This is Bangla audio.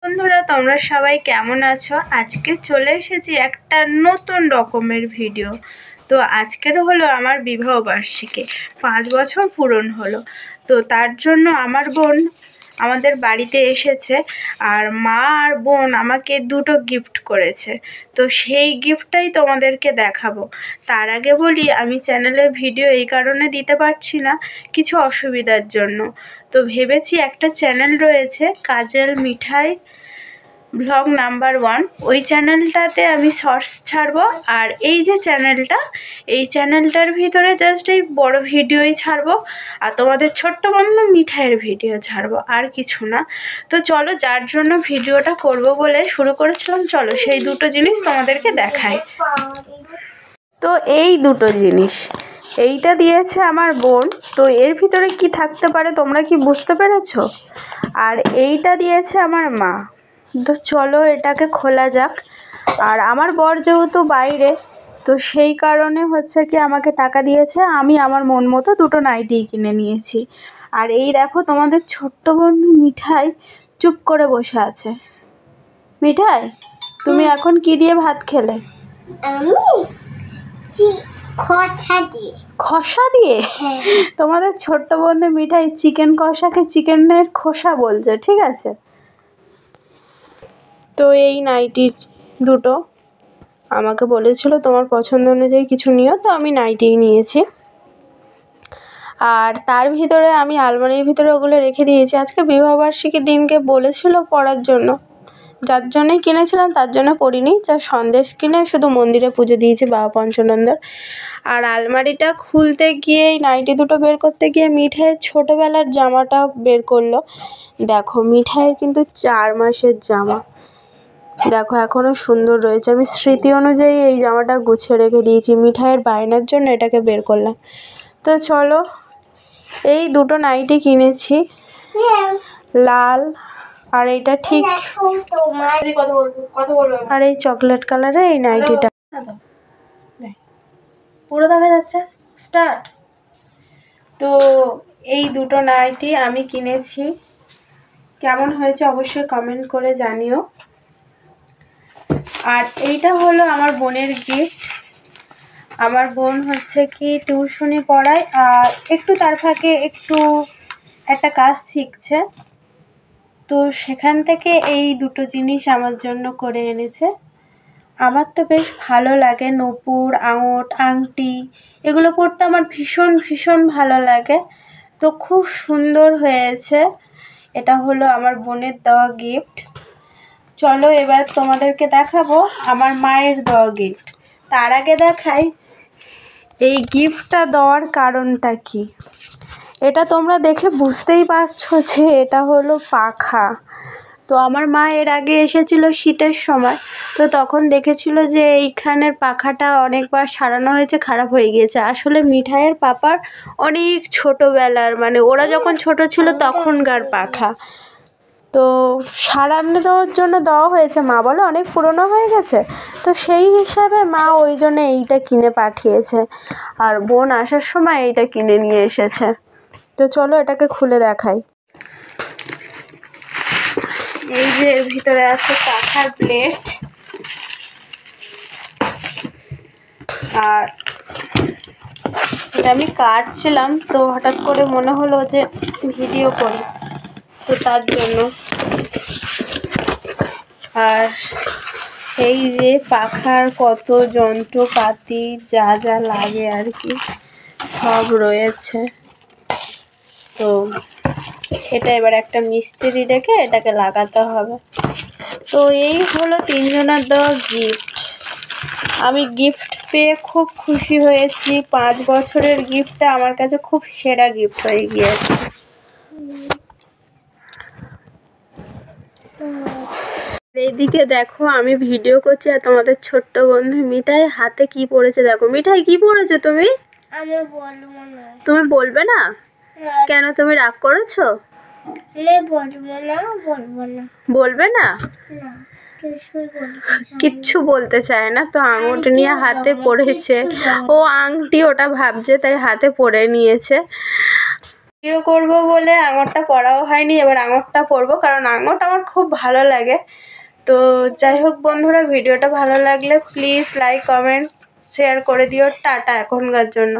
বন্ধুরা, তোমরা সবাই কেমন আছো? আজকে চলে এসেছি একটা নতুন রকমের ভিডিও। তো আজকের হলো আমার বিবাহ বার্ষিকী, 5 বছর পূরণ হলো। তো তার জন্য আমার বোন আমাদের বাড়িতে এসেছে, আর মা আর বোন আমাকে দুটো গিফট করেছে। তো সেই গিফটটাই তোমাদেরকে দেখাবো। তার আগে বলি, আমি চ্যানেলে ভিডিও এই কারণে দিতে পারছি না, কিছু অসুবিধার জন্য। তো ভেবেছি একটা চ্যানেল রয়েছে কাজল মিঠাই ব্লগ নাম্বার 1, ওই চ্যানেলটাতে আমি শর্টস ছাড়বো। আর এই যে চ্যানেলটা, এই চ্যানেলটার ভিতরে জাস্ট এই বড় ভিডিওই ছাড়বো, আর তোমাদের ছোট্ট বন্ধু মিঠাইয়ের ভিডিও ছাড়বো, আর কিছু না। তো চলো, যার জন্য ভিডিওটা করব বলে শুরু করেছিলাম, চলো সেই দুটো জিনিস তোমাদেরকে দেখাই। তো এই দুটো জিনিস, এইটা দিয়েছে আমার বোন। তো এর ভিতরে কি থাকতে পারে তোমরা কি বুঝতে পেরেছো? আর এইটা দিয়েছে আমার মা। তো চলো এটাকে খোলা যাক। আর আমার বর যেহেতু বাইরে, তো সেই কারণে হচ্ছে কি আমাকে টাকা দিয়েছে, আমি আমার মন মতো দুটো নাইটি কিনে নিয়েছি। আর এই দেখো, তোমাদের ছোট্ট বন্ধু মিঠাই চুপ করে বসে আছে। মিঠাই, তুমি এখন কি দিয়ে ভাত খেলে? খোসা দিয়ে? তোমাদের ছোট্ট বন্ধু মিঠাই চিকেন কষাকে চিকেনের খোসা বলছে, ঠিক আছে? তো এই নাইটি দুটো আমাকে বলেছিল তোমার পছন্দ অনুযায়ী কিছু নিও, তো আমি নাইটিই নিয়েছি। আর তার ভিতরে আমি আলমারির ভিতরে ওগুলো রেখে দিয়েছি। আজকে বিবাহবার্ষিকীর দিনকে বলেছিল পরার জন্য, যার জন্যই কিনেছিলাম তার জন্য পরিনি, যা সন্দেশ কিনে শুধু মন্দিরে পুজো দিয়েছি বাবা পঞ্চানন্দর। আর আলমারিটা খুলতে গিয়ে এই নাইটি দুটো বের করতে গিয়ে মিঠাইয়ের ছোটোবেলার জামাটা বের করলো। দেখো, মিঠাইয়ের কিন্তু 4 মাসের জামা, দেখো এখনও সুন্দর রয়েছে। আমি স্মৃতি অনুযায়ী এই জামাটা গুছিয়ে রেখে দিয়েছি, মিঠাইয়ের বায়নার জন্য এটাকে বের করলাম। তো চলো, এই দুটো নাইটি কিনেছি, লাল আর এইটা ঠিক, আর এই চকলেট কালারের এই নাইটিটা পুরো দেখা যাচ্ছে। স্টার্ট। তো এই দুটো নাইটি আমি কিনেছি, কেমন হয়েছে অবশ্যই কমেন্ট করে জানিও। আর এইটা হলো আমার বোনের গিফট। আমার বোন হচ্ছে কি টিউশনি পড়ায়, আর একটু তার ফাঁকে একটু একটা কাজ শিখছে। তো সেখান থেকে এই দুটো জিনিস আমার জন্য করে এনেছে। আমার তো বেশ ভালো লাগে, নূপুর, আঙট, আংটি এগুলো পরতে আমার ভীষণ ভীষণ ভালো লাগে। তো খুব সুন্দর হয়েছে। এটা হলো আমার বোনের দেওয়া গিফট। চলো এবার তোমাদেরকে দেখাবো আমার মায়ের দেওয়া গিফট। তার আগে দেখাই এই গিফটটা দেওয়ার কারণটা কি। এটা তোমরা দেখে বুঝতেই পারছো যে এটা হলো পাখা। তো আমার মা এর আগে এসেছিল শীতের সময়, তো তখন দেখেছিল যে এইখানের পাখাটা অনেকবার সারানো হয়েছে, খারাপ হয়ে গিয়েছে। আসলে মিঠাইয়ের পাপার অনেক ছোটোবেলার, মানে ওরা যখন ছোট ছিল তখনকার পাখা। তো সারানোর জন্য দেওয়া হয়েছে, মা বলে অনেক পুরনো হয়ে গেছে। তো সেই হিসাবে মা ওই জন্য এইটা কিনে পাঠিয়েছে, আর বোন আসার সময় এইটা কিনে নিয়ে এসেছে। তো চলো এটাকে খুলে দেখাই। এই যে এর ভিতরে আছে পাখার প্লেট, আর এটা আমি কাটছিলাম তো হঠাৎ করে মনে হলো যে ভিডিও করি, তো তার জন্য। আর এই যে পাখার কত যন্ত্রপাতি যা যা লাগে আর কি সব রয়েছে। তো এটা এবার একটা মিস্ত্রি ডেকে এটাকে লাগাতে হবে। তো এই হলো 3 জনের দেওয়া গিফট। আমি গিফট পেয়ে খুব খুশি হয়েছি। 5 বছরের গিফটটা আমার কাছে খুব সেরা গিফট হয়ে গিয়েছে। এইদিকে দেখো, আমি ভিডিও করছি আর তোমাদের ছোট্ট বন্ধু মিঠাই হাতে কি পড়েছে দেখো। মিঠাই কি পড়েছো তুমি? তুমি বলবে না কেন? তুমি রাগ করেছো? বলবে না? কিচ্ছু বলতে চায় না। তো আঙুঠ নিয়ে হাতে পড়েছে, ও আংটি ওটা ভাবছে, তাই হাতে পরে নিয়েছে। ভিডিও করব বলে আঙুরটা পরাও হয়নি, এবার আঙুরটা পরবো কারণ আঙুরটা আমার খুব ভালো লাগে। তো যাই হোক বন্ধুরা, ভিডিওটা ভালো লাগলে প্লিজ লাইক কমেন্ট শেয়ার করে দিও। টাটা এখনকার জন্য।